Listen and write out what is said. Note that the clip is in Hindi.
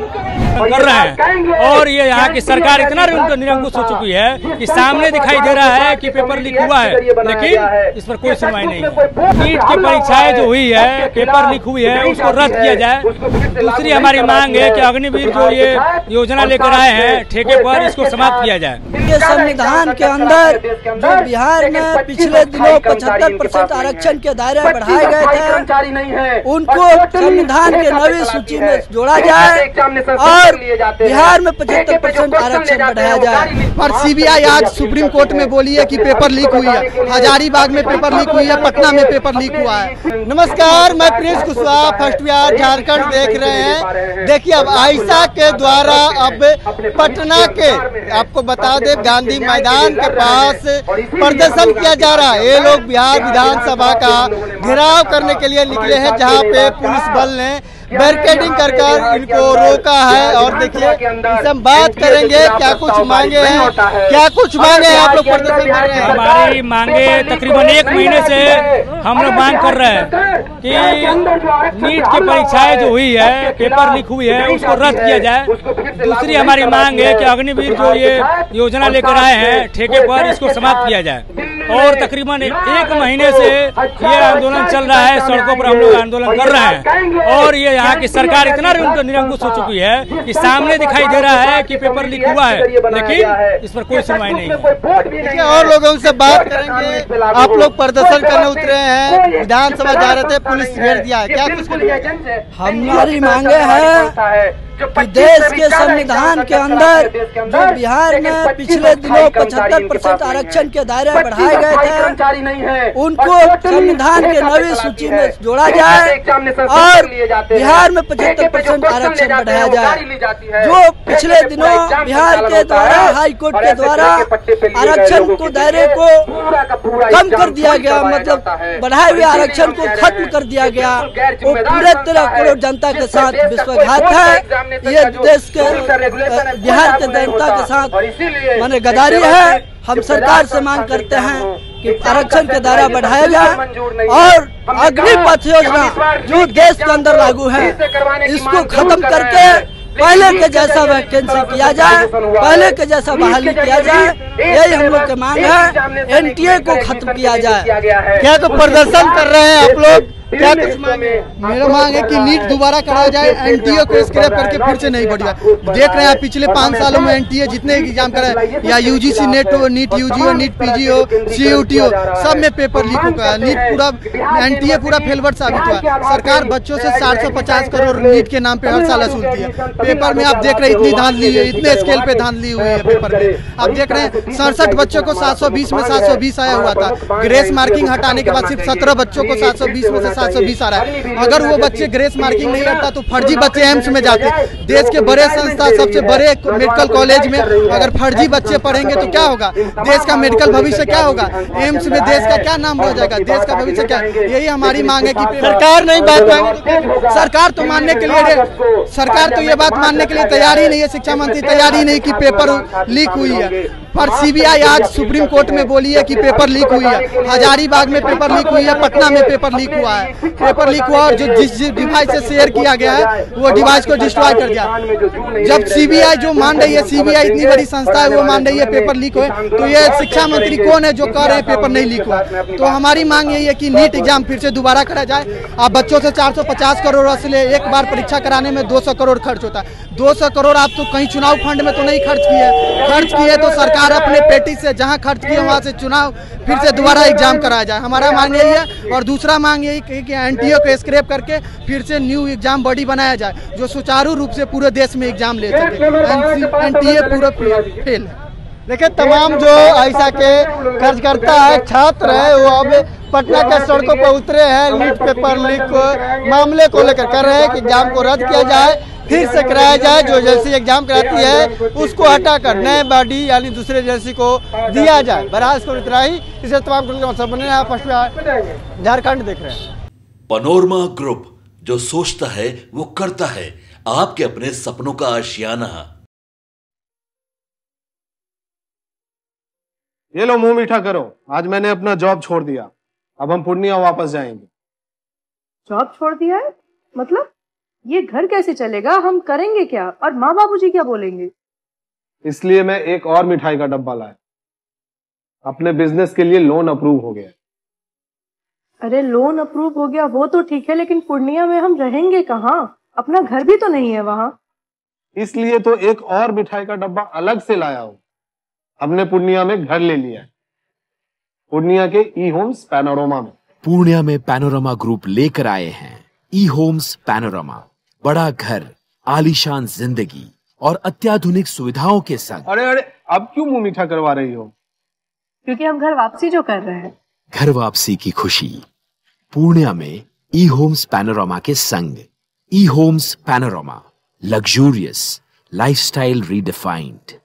कर रहे हैं। और ये यहाँ की सरकार इतना निरंकुश हो चुकी है कि सामने दिखाई दे रहा है कि पेपर लीक हुआ है, लेकिन इस पर कोई सुनवाई नहीं है। नीट की परीक्षाएं जो हुई है, पेपर लीक हुई है, उसको रद्द किया जाए। दूसरी हमारी मांग है कि अग्निवीर जो ये योजना लेकर आए हैं ठेके पर, इसको समाप्त किया जाए। ये संविधान के अंदर जो बिहार में पिछले दिनों 75% आरक्षण के दायरे बढ़ाए गए थे, उनको संविधान के नवी सूची में जोड़ा जाए और बिहार में 75% आरक्षण बढ़ाया जाए। और सीबीआई आज सुप्रीम कोर्ट में बोली है कि पेपर लीक हुई है, हजारीबाग में पेपर लीक हुई है, पटना में पेपर लीक हुआ है। नमस्कार, मैं प्रिंस कुशवाहा, फर्स्ट बिहार झारखंड देख रहे हैं। देखिए, अब आयशा के द्वारा अब पटना के, आपको बता दें, गांधी मैदान के पास प्रदर्शन किया जा रहा है। ये लोग बिहार विधानसभा का घेराव करने के लिए निकले हैं, जहां पे पुलिस बल ने बैरिकेडिंग कर इनको रोका है। और देखिए, इनसे हम बात करेंगे क्या कुछ मांगे हैं, क्या कुछ मांगे हैं आप लोग प्रदर्शन कर रहे हैं। हमारी मांगे तकरीबन 1 महीने से हम लोग मांग कर रहे हैं कि नीट की परीक्षाएं जो हुई है, पेपर लीक हुई है, उसको रद्द किया जाए। दूसरी हमारी मांग है कि अग्निवीर जो ये योजना लेकर आए हैं ठेके पर, इसको समाप्त किया जाए। और तकरीबन 1 महीने से ये आंदोलन चल रहा है, सड़कों पर हम लोग आंदोलन कर रहे हैं। और ये यहाँ की सरकार इतना निरंकुश हो चुकी है कि सामने दिखाई दे रहा है कि पेपर लीक हुआ है, लेकिन इस पर कोई सुनवाई नहीं है। और लोगों से बात करेंगे। आप लोग प्रदर्शन करने उतरे हैं, विधानसभा जा रहे थे, पुलिस घेर दिया है, क्या कुछ हमारी मांगे हैं कि देश के संविधान के अंदर जो बिहार में पिछले दिनों 75% आरक्षण के दायरे बढ़ाए गए थे, उनको संविधान के नवी सूची में जोड़ा जाए और बिहार में 75% आरक्षण बढ़ाया जाए। जो पिछले दिनों बिहार के द्वारा, हाई कोर्ट के द्वारा आरक्षण को दायरे को कम कर दिया गया, मतलब बढ़ाए हुए आरक्षण को खत्म कर दिया गया, वो पूरे 13 करोड़ जनता के साथ विश्वासघात है। ये देश के बिहार के जनता के साथ माने गद्दारी है। हम सरकार से मांग करते हैं कि आरक्षण का दायरा बढ़ाया जाए और अग्निपथ योजना जो देश के अंदर लागू है, इसको खत्म करके पहले के जैसा वैकेंसी किया जाए, पहले के जैसा बहाली किया जाए। यही हम लोग की मांग है। एनटीए को खत्म किया जाए। क्या तो प्रदर्शन कर रहे हैं आप लोग, क्या कुछ मांगे? मेरा मांग है कि नीट दोबारा कराया जाए, एनटीए को स्क्रैप करके फिर से नहीं बढ़ जाए। देख रहे हैं पिछले 5 सालों में एनटीए जितने एग्जाम कराए, या यूजीसी नेट हो, नीट यूजी हो, नीट पीजी हो, सीयूटी हो, सब में पेपर लीक हो गया। नीट पूरा, एनटीए पूरा फेलवर साबित हुआ। सरकार बच्चों से 450 करोड़ नीट के नाम पे हर साल वसूलती है। पेपर में आप देख रहे हैं इतनी धांधली है, इतने स्केल पे धांधली हुई है पेपर में। आप देख रहे हैं 67 बच्चों को 720 में 720 आया हुआ था। ग्रेस मार्किंग हटाने के बाद सिर्फ 17 बच्चों को 720 में से 720 आ रहा है। अगर वो बच्चे ग्रेस मार्किंग नहीं करता तो फर्जी बच्चे एम्स में जाते। देश के बड़े संस्था, सबसे बड़े मेडिकल कॉलेज में अगर फर्जी बच्चे पढ़ेंगे तो क्या होगा? देश का मेडिकल भविष्य क्या होगा? एम्स में देश का क्या नाम रह जाएगा? देश का भविष्य क्या? यही हमारी मांग है कि सरकार नहीं बात मांगे। सरकार तो मानने के लिए, सरकार तो ये बात मानने के लिए तैयार ही नहीं है। शिक्षा मंत्री तैयार ही नहीं कि पेपर लीक हुई है। पर सीबीआई आज सुप्रीम कोर्ट में बोली है कि पेपर लीक हुई है, हजारीबाग में पेपर लीक हुई है, पटना में पेपर लीक हुआ है। पेपर लीक हुआ और जो जिस डिवाइस से शेयर किया गया है वो डिवाइस को डिस्ट्रॉय कर दिया। जब सीबीआई जो मान रही है, सीबीआई इतनी बड़ी संस्था है, वो मान रही है पेपर लीक हुए, तो ये शिक्षा मंत्री कौन है जो कह रहे हैं पेपर नहीं लीक हुआ? तो हमारी मांग यही है कि नीट एग्जाम फिर से दोबारा करा जाए। आप बच्चों से 450 करोड़ वसूले, एक बार परीक्षा कराने में 200 करोड़ खर्च होता है। 200 करोड़ आप तो कहीं चुनाव फंड में तो नहीं खर्च किए। खर्च किए तो सरकार अपने पेटी से जहां खर्च किए वहां से चुनाव फिर से दोबारा एग्जाम कराया जाए। हमारा मांग यही है। और दूसरा मांग यही कि एनटीए को स्क्रैप करके फिर से न्यू एग्जाम बॉडी बनाया जाए जो सुचारू रूप से पूरे देश में एग्जाम ले सके। एनटीए पूरा फेल है। देखिए, तमाम जो आयशा के कार्यकर्ता है, छात्र है, वो अब पटना के सड़कों पर उतरे हैं। नीट पेपर लीक मामले को लेकर कर रहे हैं कि एग्जाम को रद्द किया जाए, फिर से कराया जाए। जो एजेंसी एग्जाम कराती है उसको हटाकर नए बॉडी यानी दूसरे एजेंसी को दिया जाए। बहरहाल इसको इतना ही। इसे तमाम बने झारखंड देख रहे हैं। पनोरमा ग्रुप, जो सोचता है वो करता है। आपके अपने सपनों का आशियाना। ये लो, मुंह मीठा करो। आज मैंने अपना जॉब छोड़ दिया। अब हम पूर्णिया वापस जाएंगे। जॉब छोड़ दिया है? मतलब ये घर कैसे चलेगा, हम करेंगे क्या और माँ बाबूजी क्या बोलेंगे? इसलिए मैं एक और मिठाई का डब्बा लाया। अपने बिजनेस के लिए लोन अप्रूव हो गया। अरे लोन अप्रूव हो गया वो तो ठीक है, लेकिन पूर्णिया में हम रहेंगे कहाँ? अपना घर भी तो नहीं है वहाँ। इसलिए तो एक और मिठाई का डब्बा अलग से लाया हूं। हमने पूर्णिया में घर ले लिया है, पूर्णिया के ई होम्स पैनोरमा में। पूर्णिया में पैनोरमा ग्रुप लेकर आए हैं ई होम्स पैनोरमा। बड़ा घर, आलीशान जिंदगी और अत्याधुनिक सुविधाओं के संग। अरे अरे, अब क्यों मुंह मीठा करवा रही हो? क्योंकि हम घर वापसी जो कर रहे हैं। घर वापसी की खुशी पूर्णिया में ई होम्स पैनोरमा के संग। ई homes panorama, luxurious lifestyle redefined.